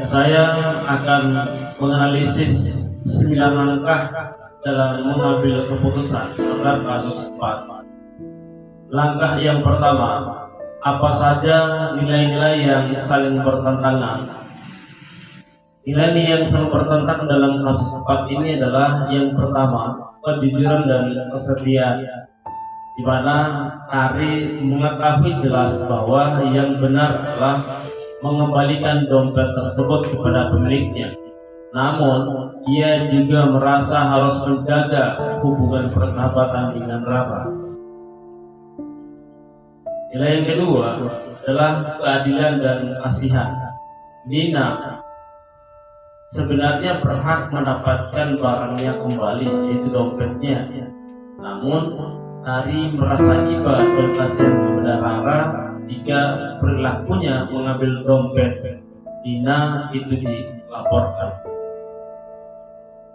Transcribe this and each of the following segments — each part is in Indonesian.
Saya akan menganalisis 9 langkah dalam mengambil keputusan agar kasus cepat. Langkah yang pertama, apa saja nilai-nilai yang saling bertentangan? Nilai-nilai yang saling bertentangan dalam kasus cepat ini adalah yang pertama, kejujuran dan kesetiaan, di mana Ari mengetahui jelas bahwa yang benar adalah mengembalikan dompet tersebut kepada pemiliknya. Namun, ia juga merasa harus menjaga hubungan persahabatan dengan Rara. Nilai yang kedua adalah keadilan dan kasihan. Nina sebenarnya berhak mendapatkan barangnya kembali, yaitu dompetnya. Namun, Ari merasa iba dan kasihan kepada Rara jika perilakunya mengambil dompet Nina itu dilaporkan.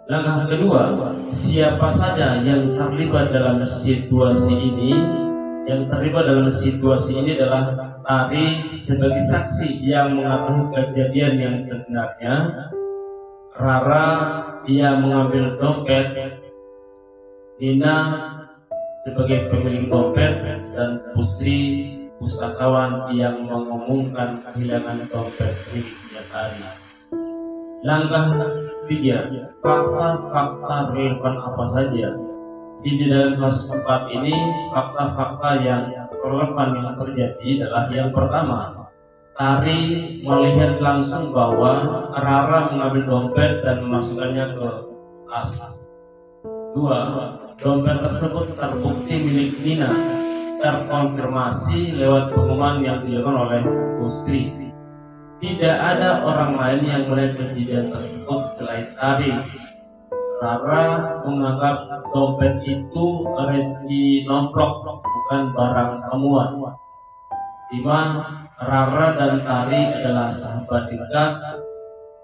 Langkah kedua, siapa saja yang terlibat dalam situasi ini? Yang terlibat dalam situasi ini adalah Ari sebagai saksi yang mengetahui kejadian yang sebenarnya. Rara ia mengambil dompet, Nina sebagai pemilik dompet, dan Pusri pustakawan yang mengumumkan kehilangan dompet miliknya Ari. Langkah 3, fakta-fakta relevan apa saja? Di dalam kasus cepat ini, fakta-fakta yang relevan yang terjadi adalah yang pertama, Ari melihat langsung bahwa Rara mengambil dompet dan memasukkannya ke tas. 2, dompet tersebut terbukti milik Nina, terkonfirmasi lewat pengumuman yang dilakukan oleh Pusri. Tidak ada orang lain yang melihat kejadian tersebut selain Ari. Rara menganggap dompet itu rezeki nomplok, bukan barang temuan. 5, Rara dan Tari adalah sahabat dekat.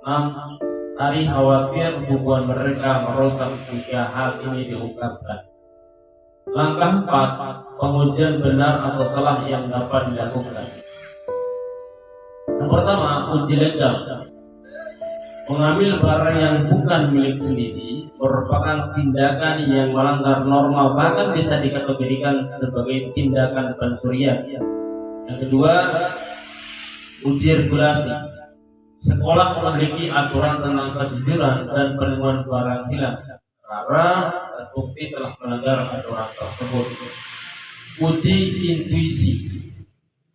6, Tari khawatir hubungan mereka merusak jika hal ini diungkapkan. Langkah 4, pengujian benar atau salah yang dapat dilakukan. Yang pertama, uji legal. Mengambil barang yang bukan milik sendiri merupakan tindakan yang melanggar norma, bahkan bisa dikategorikan sebagai tindakan pencurian. Yang kedua, uji regulasi. Sekolah memiliki aturan tentang kejujuran dan perlindungan barang hilang. Rara terbukti telah melanggar aturan tersebut. Uji intuisi.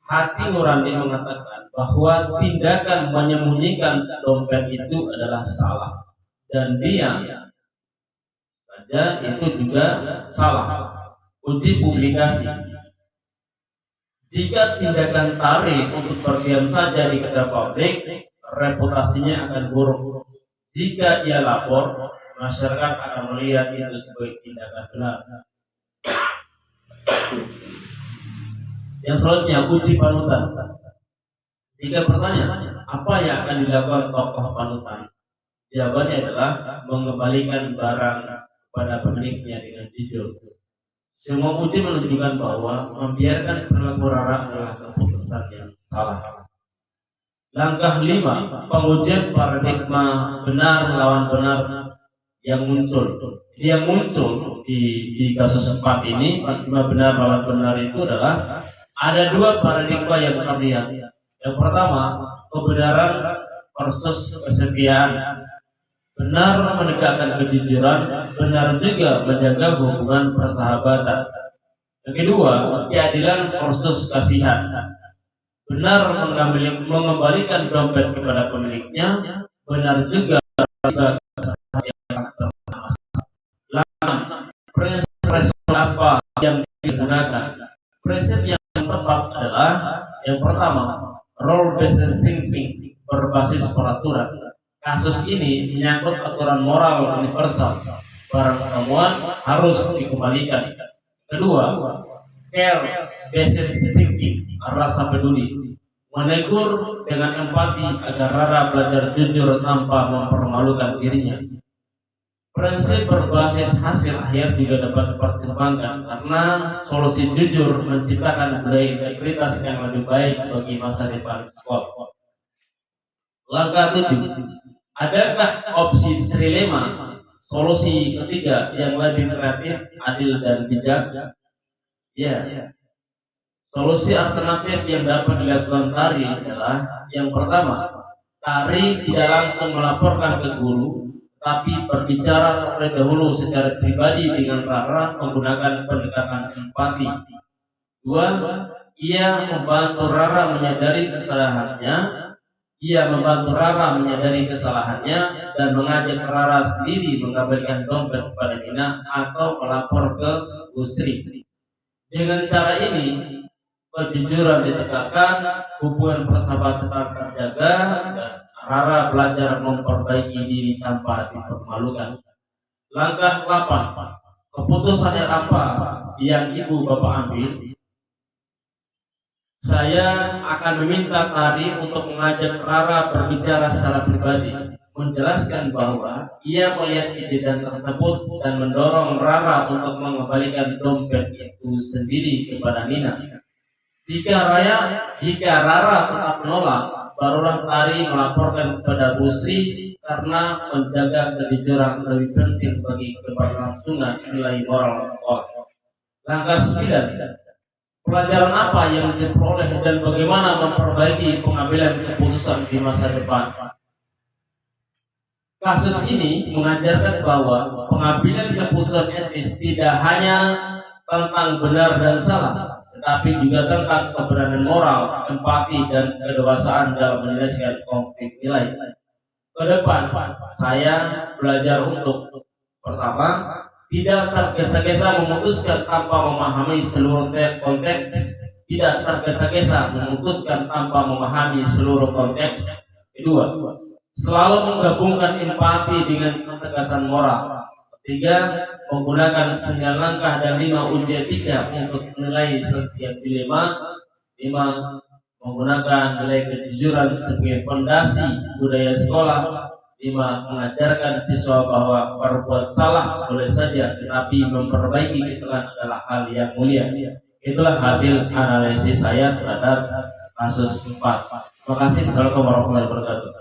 Hati nurani mengatakan bahwa tindakan menyembunyikan dompet itu adalah salah, dan dia saja itu juga salah. Uji publikasi. Jika tindakan Tari untuk berdiam saja di kedai publik, reputasinya akan buruk. Jika ia lapor, masyarakat akan melihat itu sebagai tindakan benar. Yang selanjutnya, uji panutan. Jika bertanya, apa yang akan dilakukan tokoh panutan? Jawabannya adalah mengembalikan barang kepada pemiliknya dengan jujur. Semua uji menunjukkan bahwa membiarkan perilaku Rara adalah keputusan yang salah. Langkah 5, pengujian paradigma benar melawan benar yang muncul. Yang muncul di kasus 4 ini, paradigma benar melawan benar itu adalah ada 2 paradigma yang terlihat. Yang pertama, kebenaran versus kesetiaan. Benar menegakkan kejujuran, benar juga menjaga hubungan persahabatan. Yang kedua, keadilan versus kasihan. Benar mengembalikan dompet kepada pemiliknya, benar juga yang prinsip apa yang digunakan. Prinsip yang tepat adalah yang pertama, role based thinking, berbasis peraturan. Kasus ini menyangkut aturan moral universal. Barang temuan harus dikembalikan. Kedua, care based thinking, rasa peduli. Menegur dengan empati agar Rara belajar jujur tanpa mempermalukan dirinya. Prinsip berbasis hasil akhir juga dapat dipertimbangkan karena solusi jujur menciptakan budaya integritas yang lebih baik bagi masa depan sekolah. Langkah 7, adakah opsi trilema, solusi ketiga yang lebih kreatif, adil dan bijak? Ya, solusi alternatif yang dapat dilakukan tari adalah yang pertama, tari tidak langsung melaporkan ke guru, tapi berbicara terlebih dahulu secara pribadi dengan Rara menggunakan pendekatan empati. Dua, ia membantu Rara menyadari kesalahannya. Dan mengajak Rara sendiri mengembalikan dompet kepada Nina atau melapor ke Usri. Dengan cara ini, kejujuran ditegakkan, hubungan persahabatan terjaga, dan Rara belajar memperbaiki diri tanpa dipermalukan. Langkah 8, keputusannya apa yang ibu bapak ambil? Saya akan meminta Tari untuk mengajak Rara berbicara secara pribadi, menjelaskan bahwa ia melihat kejadian tersebut dan mendorong Rara untuk mengembalikan dompet itu sendiri kepada Nina. Jika Rara tetap menolak, barulah Tari melaporkan kepada Busri karena menjaga kejujuran lebih penting bagi keberlangsungan nilai moral sekolah. Langkah 9, pelajaran apa yang diperoleh dan bagaimana memperbaiki pengambilan keputusan di masa depan? Kasus ini mengajarkan bahwa pengambilan keputusan etis tidak hanya tentang benar dan salah, tetapi juga tentang keberanian moral, empati, dan kedewasaan dalam menyelesaikan konflik nilai. Ke depan, saya belajar untuk pertama, tidak tergesa-gesa memutuskan tanpa memahami seluruh konteks. Kedua, selalu menggabungkan empati dengan ketegasan moral. Ketiga, menggunakan 9 langkah dan 5 ujian 3 untuk menilai setiap dilema. 5, menggunakan nilai kejujuran sebagai fondasi budaya sekolah. 5, mengajarkan siswa bahwa berbuat salah boleh saja, tetapi memperbaiki kesalahan adalah hal yang mulia. Itulah hasil analisis saya terhadap kasus 4. Terima kasih. Assalamualaikum warahmatullahi wabarakatuh.